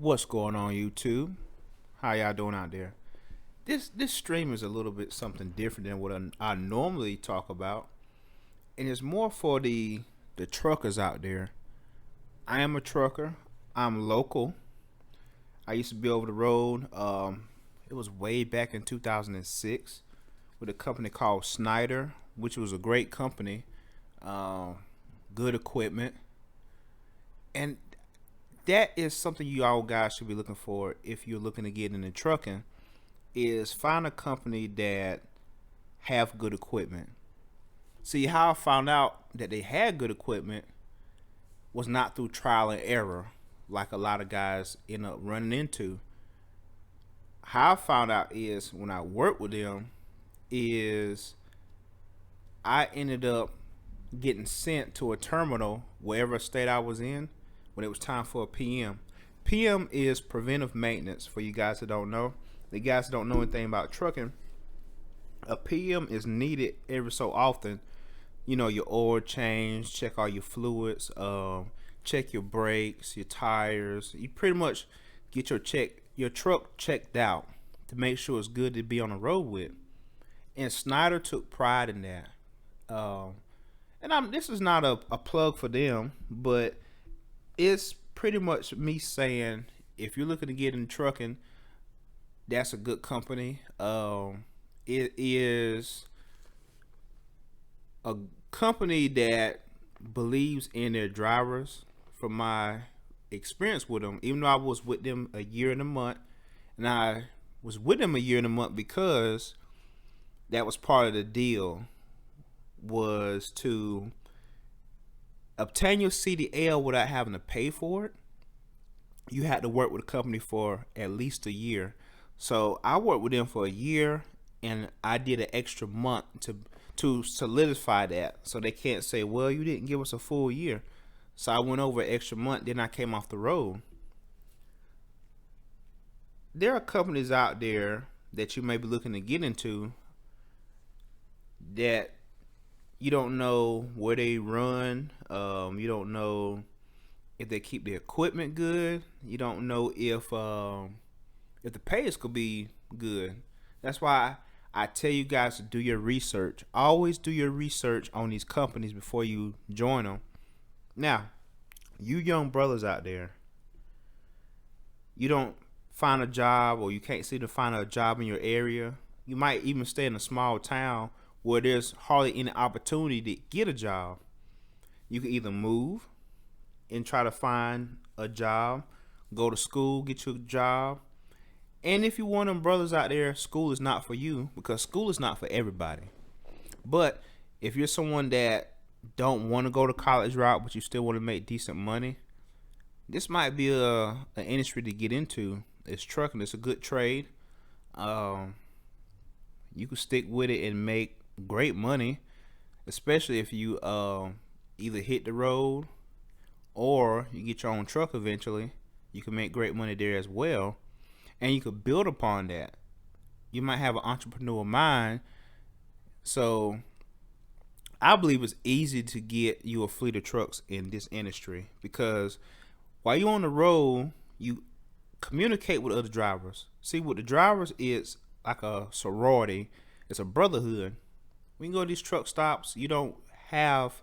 What's going on, YouTube? How y'all doing out there? This stream is a little bit something different than what I normally talk about, and it's more for the truckers out there. I am a trucker. I'm local. I used to be over the road. It was way back in 2006 with a company called Snyder, which was a great company. Um, Good equipment, and that is something you all guys should be looking for if you're looking to get into trucking. Is find a company that have good equipment. See, how I found out that they had good equipment was not through trial and error, like a lot of guys end up running into. How I found out is when I worked with them is I ended up getting sent to a terminal wherever state I was in when it was time for a PM. PM is preventive maintenance for you guys that don't know. The guys that don't know anything about trucking, a PM is needed every so often. You know, your oil change, check all your fluids, check your brakes, your tires. You pretty much get your truck checked out to make sure it's good to be on the road with. And Snyder took pride in that. Um, this is not a plug for them, but it's pretty much me saying if you're looking to get in trucking, that's a good company. It is a company that believes in their drivers. From my experience with them, even though I was with them a year and a month, and I was with them a year and a month because that was part of the deal, was to obtain your CDL without having to pay for it. You had to work with a company for at least a year. So I worked with them for a year, and I did an extra month to solidify that, so they can't say, "Well, you didn't give us a full year." So I went over an extra month, then I came off the road. There are companies out there that you may be looking to get into that you don't know where they run. You don't know if they keep the equipment good. You don't know if the pays could be good. That's why I tell you guys to do your research. Always do your research on these companies before you join them. Now, you young brothers out there, you don't find a job or you can't seem to find a job in your area. You might even stay in a small town where there's hardly any opportunity to get a job. You can either move and try to find a job, go to school, get you a job. And if you're one of them brothers out there, school is not for you because school is not for everybody. But if you're someone that don't want to go to college route but you still want to make decent money, this might be an industry to get into. It's trucking. It's a good trade. Um, you can stick with it and make great money, especially if you either hit the road or you get your own truck eventually. You can make great money there as well, and you could build upon that. You might have an entrepreneur mind, so I believe it's easy to get you a fleet of trucks in this industry because while you're on the road, you communicate with other drivers. See, with the drivers, it's like a sorority. It's a brotherhood. When you go to these truck stops, you don't have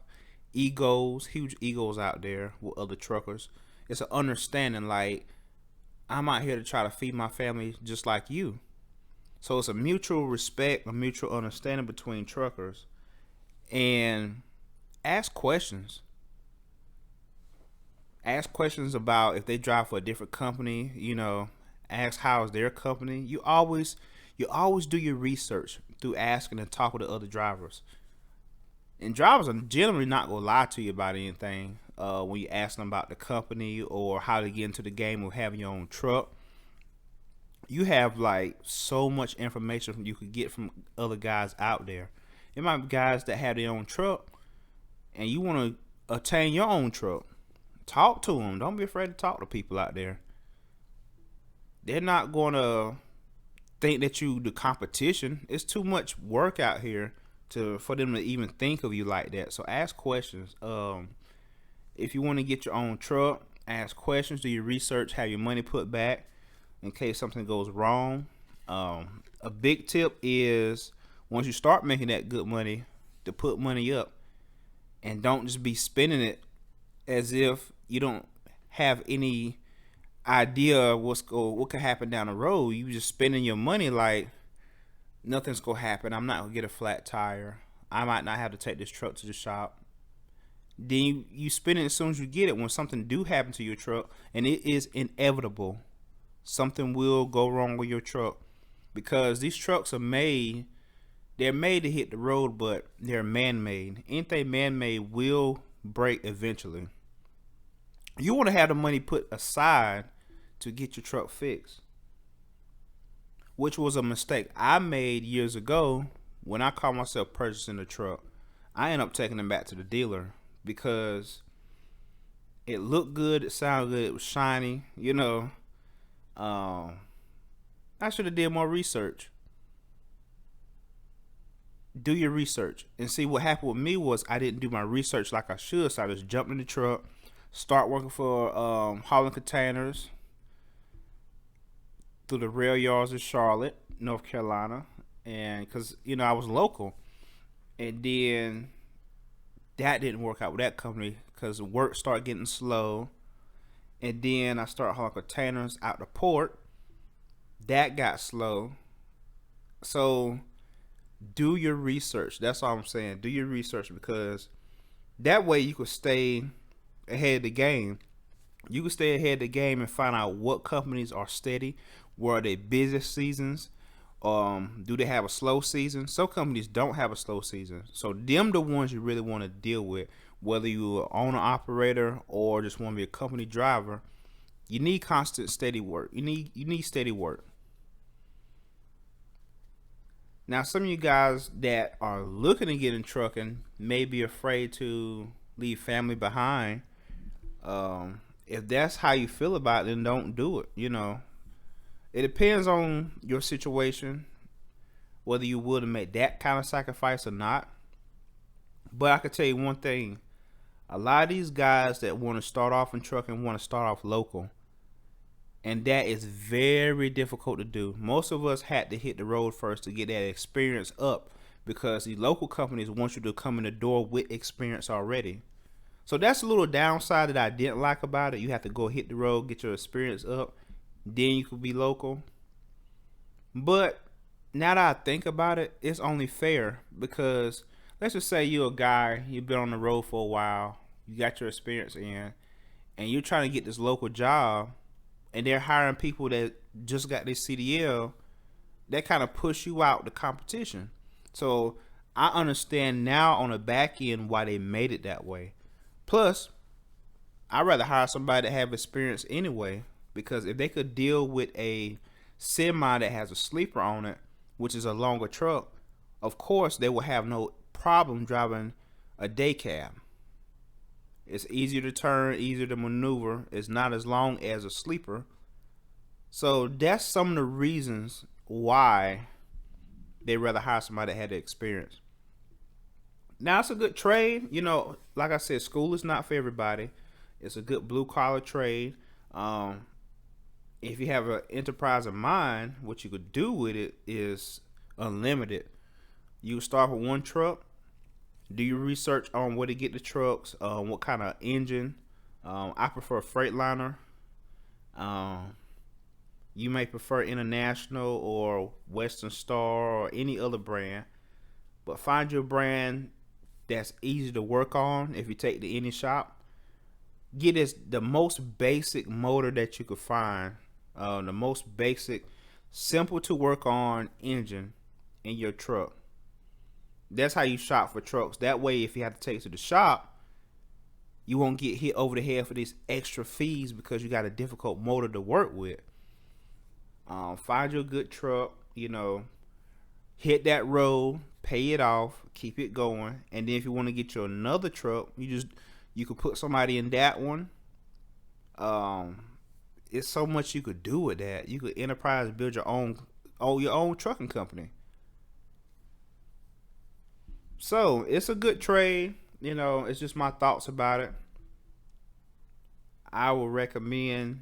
egos, huge egos out there with other truckers. It's an understanding like I'm out here to try to feed my family just like you. So it's a mutual respect, a mutual understanding between truckers. And ask questions. Ask questions about if they drive for a different company, ask how is their company. You always do your research through asking and talking to other drivers. And drivers are generally not gonna lie to you about anything when you ask them about the company or how to get into the game of having your own truck. You have like so much information you could get from other guys out there. It might be guys that have their own truck, and you want to attain your own truck. Talk to them. Don't be afraid to talk to people out there. They're not gonna think that you the competition. It's too much work out here for them to even think of you like that. So ask questions. If you want to get your own truck, Ask questions, do your research, have your money put back in case something goes wrong. A big tip is once you start making that good money, to put money up and don't just be spending it as if you don't have any idea what could happen down the road. You just spending your money like nothing's gonna happen. I'm not gonna get a flat tire. I might not have to take this truck to the shop. Then you spend it as soon as you get it. When something do happen to your truck, and it is inevitable, something will go wrong with your truck because these trucks are made. They're made to hit the road, but they're man-made. Anything man-made will break eventually. You want to have the money put aside to get your truck fixed, which was a mistake I made years ago when I caught myself purchasing a truck. I ended up taking them back to the dealer because it looked good, it sounded good, it was shiny, you know. I should have did more research. Do your research. And see, what happened with me was I didn't do my research like I should, so I just jumped in the truck, start working for hauling containers through the rail yards in Charlotte, North Carolina, and because I was local, and then that didn't work out with that company because work started getting slow, and then I started hauling containers out the port. That got slow. So do your research. That's all I'm saying. Do your research because that way you could stay ahead of the game. You can stay ahead of the game and find out what companies are steady, where are they busy seasons, do they have a slow season? Some companies don't have a slow season, so them the ones you really want to deal with. Whether you're an owner operator or just want to be a company driver, you need constant steady work. You need steady work. Now, some of you guys that are looking to get in trucking may be afraid to leave family behind. If that's how you feel about it, then don't do it. It depends on your situation, whether you would make that kind of sacrifice or not. But I can tell you one thing. A lot of these guys that want to start off in trucking want to start off local. And that is very difficult to do. Most of us had to hit the road first to get that experience up because these local companies want you to come in the door with experience already. So that's a little downside that I didn't like about it. You have to go hit the road, get your experience up, then you could be local. But now that I think about it, it's only fair because let's just say you're a guy, you've been on the road for a while, you got your experience in, and you're trying to get this local job, and they're hiring people that just got this CDL, that kind of push you out the competition. So I understand now on the back end why they made it that way. Plus, I'd rather hire somebody that have experience anyway, because if they could deal with a semi that has a sleeper on it, which is a longer truck, of course they will have no problem driving a day cab. It's easier to turn, easier to maneuver. It's not as long as a sleeper. So that's some of the reasons why they'd rather hire somebody that had the experience. Now, it's a good trade. Like I said, school is not for everybody. It's a good blue collar trade. If you have an enterprise in mind, what you could do with it is unlimited. You start with one truck. Do your research on where to get the trucks, what kind of engine. I prefer Freightliner. You may prefer International or Western Star or any other brand. But find your brand that's easy to work on if you take to any shop. Get the most basic motor that you could find. The most basic, simple to work on engine in your truck. That's how you shop for trucks. That way, if you have to take it to the shop, you won't get hit over the head for these extra fees because you got a difficult motor to work with. Find your good truck, hit that road, pay it off, keep it going. And then if you want to get you another truck, you could put somebody in that one. It's so much you could do with that. You could enterprise, build your own trucking company. So it's a good trade. It's just my thoughts about it. I would recommend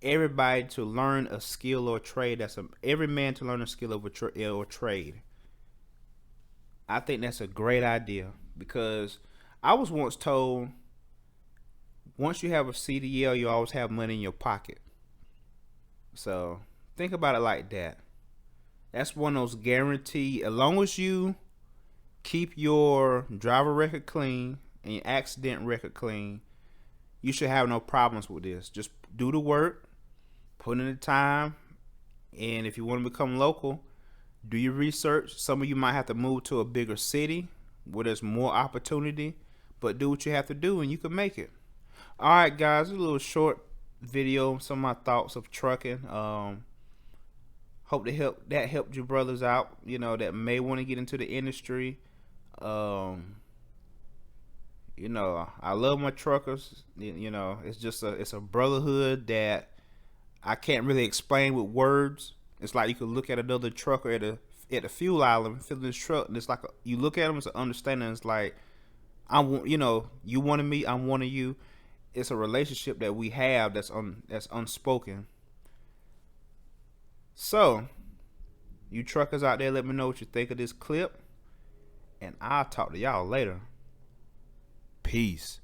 everybody to learn a skill or trade. Every man to learn a skill of or trade. I think that's a great idea because I was once told once you have a CDL, you always have money in your pocket. So think about it like that. That's one of those guaranteed. As long as you keep your driver record clean and your accident record clean, you should have no problems with this. Just do the work, put in the time, and if you want to become local, do your research. Some of you might have to move to a bigger city where there's more opportunity, but do what you have to do and you can make it. All right, guys, a little short video, some of my thoughts of trucking. Hope that helped you brothers out, that may want to get into the industry. I love my truckers. It's just it's a brotherhood that I can't really explain with words. It's like you could look at another trucker at a fuel island, filling his truck, and it's like you look at him, it's an understanding. It's like you wanted me, I'm one of you. It's a relationship that we have that's unspoken. So, you truckers out there, let me know what you think of this clip, and I'll talk to y'all later. Peace.